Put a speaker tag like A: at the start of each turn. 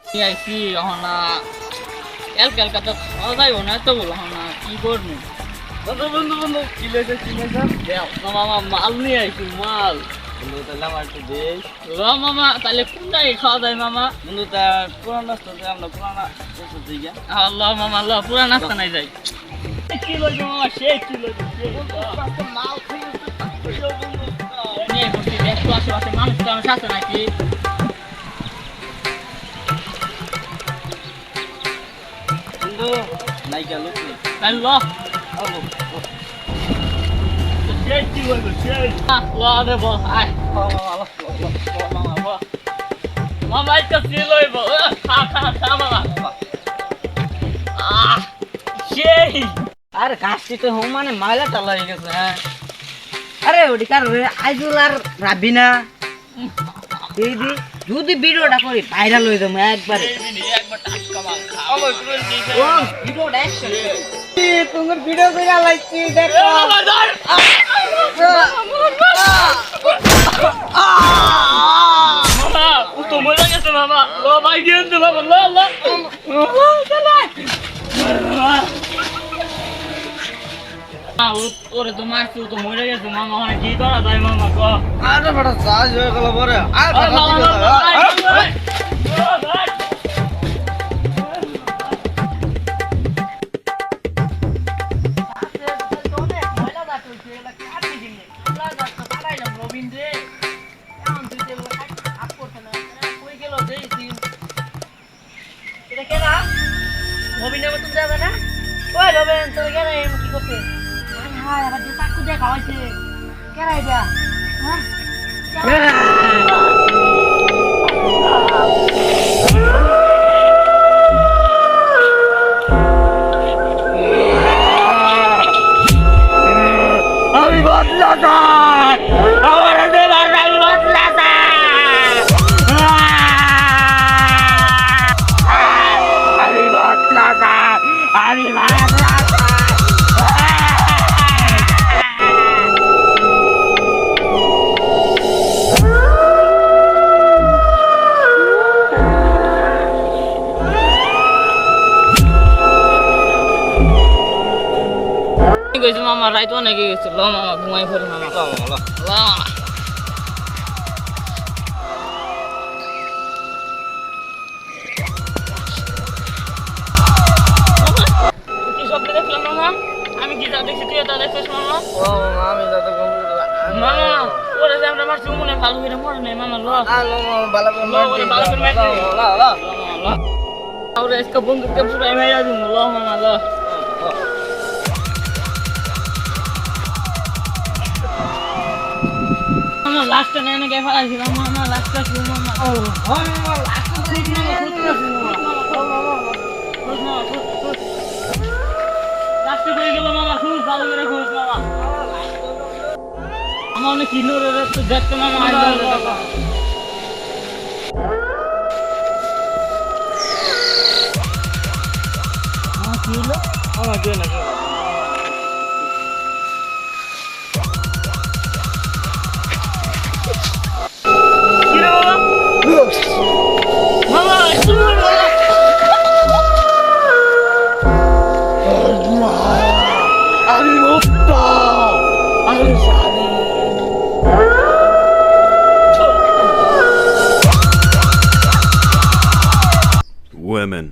A: আইছি হনা ক্যালকা তো খাওয়া যাইব না তো বলো হনা কি করবো
B: বন্ধু বন্ধু বন্ধু কি লেছে
A: দেও না মামা মাল নিয়ে আইছি মাল
B: বন্ধু তাহলে আমার একটু দেশ
A: ল মামা তাহলে কোন জায়গায় খাওয়া যায় মামা
B: বন্ধু তার পুরান রাস্তা আমরা পুরানা রাস্তা দিকে
A: আল্লাহ মামা আল্লাহ পুরা নাস্তা নাই যাই কি লইছো মামা সে কি লইছো
B: মাল
A: নিয়ে বসি দেখো আশেপাশে মানুষ তো আমার সাথে নাকি
B: বন্ধু নাই গেল
A: তাই ল সে কি লইছো সে ল দে বল আয় মামা এটা কি লইব খা মামা সেই
C: আরে কাশটি তো হুম মানে ময়লাটা লয়ে গেছে হ্যাঁ আরে ওটি কার আইজুল আর রাবি না এই দি যদি ভিডিওটা করি ভাইরাল হয়ে যাবো একবারে
A: একবার টাকা মাল
C: ও ভিডিওটা তোমার ভিডিও করে লাইছি দেখো
A: মামা ও তো মরে গেছে মামা লো ভাই দিয়ে দে বাবা লো লো ওরে তো মারছি ও তো মরে গেছে মামা মানে কি করা যায় মামা ক
B: আরে বড় সাজ হয়ে গেল পরে আর
C: রবিনের মতন যাবে না ওই রবেন তোর কেন কি করতে হ্যাঁ আবার যে চাকু দিয়ে খাওয়াইছে কেন এটা হ্যাঁ
B: আমি বদলা আমার আমি বদলা আমি বদলা আমি বদলা
A: গেছে মামা রাইত অনেক গেছে ল মামা ঘুমাই পড়ি মামা ল মামা কি সব দেখলাম মামা আমি কি যা দেখছি তুই তা দেখছিস মামা
B: ও আমি দাদা
A: মামা ওরে যে আমরা মারছি মনে ভালো করে মরে নাই মামা ল
B: বালা করে
A: ওরে इसका बंदूक के पूरा मेरा दूं लो मामा लो मामा लास्ट ने ने के फाला ছিল মামা লাস্ট ছিল মামা ও মামা লাস্ট ছিল মামা লাস্ট হয়ে গেল মামা খুব ভালো করে খুব মামা আমার অনেক কিলো রে তো দেখতে মামা কিলো
B: আমার দিয়ে না
A: মামা
B: আমি মুক্ত আমি স্বাধীন
D: Women.